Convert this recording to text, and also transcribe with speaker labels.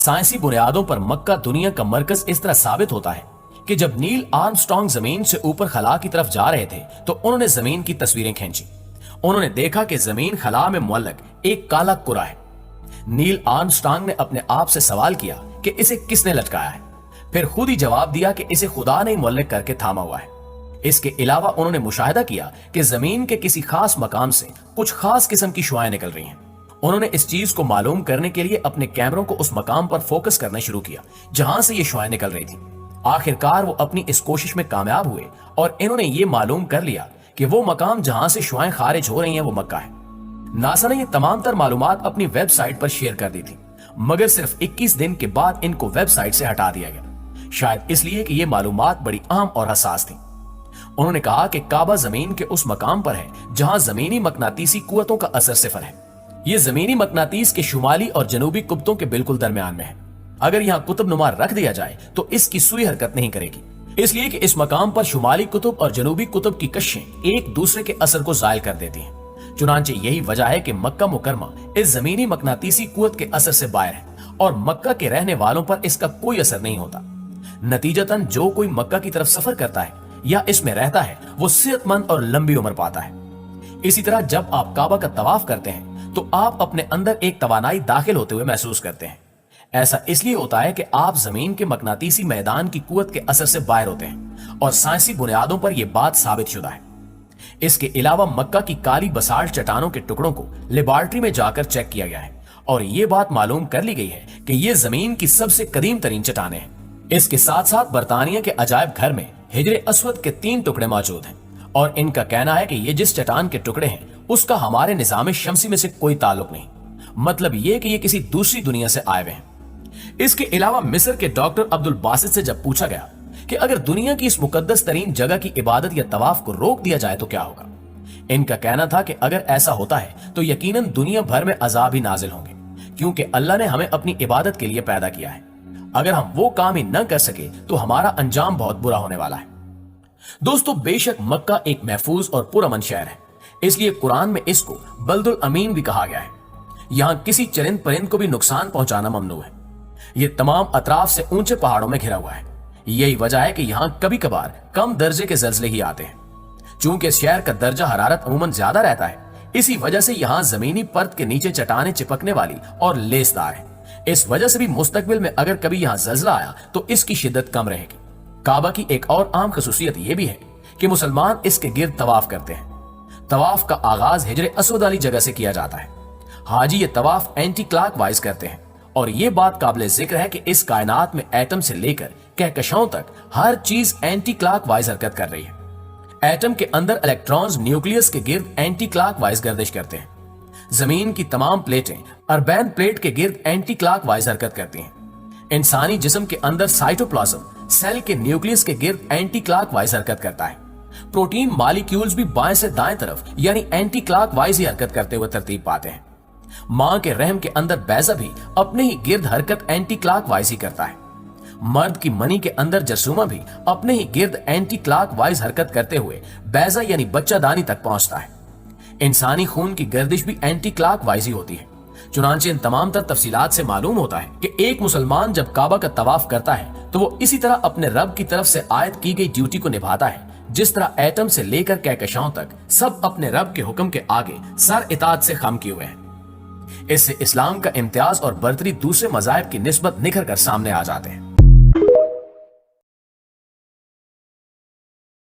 Speaker 1: साइंसी बुनियादों पर मक्का दुनिया का मरकज इस तरह साबित होता है कि जब नील आर्मस्ट्रांग जमीन से ऊपर खला की तरफ जा रहे थे तो उन्होंने जमीन की तस्वीरें खींची। उन्होंने देखा कि जमीन खला में मुअल्लक एक काला कुरा है। नील आर्मस्ट्रांग ने अपने आप से सवाल किया कि इसे किसने लटकाया है। फिर खुद ही जवाब दिया कि इसे खुदा ने मुअल्लक करके थामा हुआ है। इसके अलावा उन्होंने मुशाहिदा किया कि जमीन के किसी खास मकाम से कुछ खास किस्म की शुआएं निकल रही हैं। उन्होंने इस चीज को मालूम करने के लिए अपने कैमरों को उस मकाम पर फोकस करना शुरू किया जहां से ये शुआएं निकल रही थी। आखिरकार वो अपनी इस कोशिश में कामयाब हुए और इन्होंने ये मालूम कर लिया कि वो मकाम जहां से शुआएं खारिज हो रही हैं वो मक्का है। नासा ने ये तमाम तर मालूमात अपनी वेबसाइट पर शेयर कर दी थी, मगर सिर्फ 21 दिन के बाद इनको वेबसाइट से हटा दिया गया, शायद इसलिए कि ये मालूमात बड़ी अहम और हसास थी। उन्होंने कहा कि काबा जमीन के उस मकाम पर है जहां जमीनी मकनातीसी कुव्वतों का असर सिफर है। ये जमीनी मकनातीस के शुमाली और जनूबी कुत्तों के बिल्कुल दरमियान में है। अगर यहाँ कुतुब नुमा रख दिया जाए तो इसकी सुई हरकत नहीं करेगी, इसलिए कि इस मकाम पर शुमाली कुतुब और जनूबी कुतुब की कशिशें एक दूसरे के असर को जायल कर देती हैं। चुनांचे यही वजह है कि मक्का मुकरमा इस जमीनी मकनातीसी कुव्वत के असर से बाहर है और मक्का के रहने वालों पर इसका कोई असर नहीं होता। नतीजतन जो कोई मक्का की तरफ सफर करता है या इसमें रहता है वो सेहतमंद और लंबी उम्र पाता है। इसी तरह जब आप काबा का तवाफ करते हैं तो आप अपने अंदर एक तवानाई दाखिल होते हुए महसूस करते हैं। ऐसा इसलिए होता है कि आप जमीन के मकनातीसी मैदान की कुव्वत के असर से बाहर होते हैं और साइंसी बुनियादों पर यह बात साबित शुदा है। इसके अलावा मक्का की काली बसाल्ट चट्टानों के टुकड़ों को लेबोरेटरी में जाकर चेक किया गया है और यह बात मालूम कर ली गई है कि यह जमीन की सबसे कदीम तरीन चट्टानें हैं। इसके साथ साथ बरतानिया के अजायब घर में हिजरे अस्वद के 3 टुकड़े मौजूद हैं और इनका कहना है कि ये जिस चट्टान के टुकड़े हैं उसका हमारे निजाम शमसी में से कोई ताल्लुक नहीं, मतलब ये कि ये किसी दूसरी दुनिया से आए हुए हैं। इसके अलावा मिस्र के डॉक्टर अब्दुल बासित से जब पूछा गया कि अगर दुनिया की इस मुकद्दस तरीन जगह की इबादत या तवाफ को रोक दिया जाए तो क्या होगा, इनका कहना था कि अगर ऐसा होता है तो यकीनन दुनिया भर में अजाब ही नाजिल होंगे, क्योंकि अल्लाह ने हमें अपनी इबादत के लिए पैदा किया है। अगर हम वो काम ही न कर सके तो हमारा अंजाम बहुत बुरा होने वाला है। दोस्तों, बेशक मक्का एक महफूज और पुरअमन शहर है, इसलिए कुरान में इसको बल्दुल अमीन भी कहा गया है। यहां किसी चरिंद परिंद को भी नुकसान पहुंचाना ममनू है। यह तमाम अतराफ से ऊंचे पहाड़ों में घिरा हुआ है। यही वजह है कि यहां कभी कभार कम दर्जे के जल्जले ही आते हैं। चूंकि इस शहर का दर्जा हरारत अमूमन ज्यादा रहता है, इसी वजह से यहां जमीनी परत के नीचे चट्टानें चिपकने वाली और लेसदार है। इस वजह से भी मुस्तकबिल में अगर कभी यहां जल्जला आया तो इसकी शिद्दत कम रहेगी। काबा की एक और आम खसूसियत यह भी है कि मुसलमान इसके गिर्द तवाफ करते हैं। तवाफ का आगाज हिजरे अस्वद वाली जगह से किया जाता है। हाजी ये तवाफ एंटी क्लॉकवाइज करते हैं और ये बात काबिल जिक्र है कि इस कायनात में एटम से लेकर कहकशाओं तक हर चीज एंटी क्लॉकवाइज हरकत कर रही है। एटम के अंदर इलेक्ट्रॉन्स न्यूक्लियस के गिर्द एंटी क्लॉकवाइज गर्दिश करते हैं। जमीन की तमाम प्लेटें अर्बैन प्लेट के गिर्द एंटी क्लॉकवाइज हरकत करती हैं। इंसानी जिस्म के अंदर साइटोप्लाज्म सेल के न्यूक्लियस के गिर्द एंटी क्लॉकवाइज हरकत करता है। प्रोटीन मॉलिक्यूल्स भी बाएं से दाएं तरफ यानी एंटी क्लॉकवाइज ही हरकत करते हुए तरतीब पाते हैं। मां के रहम के अंदर बैजा भी अपने ही गिर्द हरकत एंटी क्लॉकवाइज ही करता है। मर्द की मनी के अंदर जरसूमा भी अपने ही गिर्द एंटी क्लॉकवाइज हरकत करते हुए बैजा यानी बच्चादानी तक पहुंचता है। इंसानी खून की गर्दिश भी एंटी क्लॉकवाइज ही होती है। चुनांचे इन तमाम तर तफसीलात से मालूम होता है कि एक मुसलमान जब काबा का तवाफ करता है तो वो इसी तरह अपने रब की तरफ से आयत की गई ड्यूटी को निभाता है, जिस तरह एटम से लेकर कहकशाओं तक सब अपने रब के हुक्म के आगे सर इताअत से खम किए हुए हैं। इससे इस्लाम का इम्तियाज और बर्तरी दूसरे मज़ाहिब की निस्बत निखर कर सामने आ जाते हैं।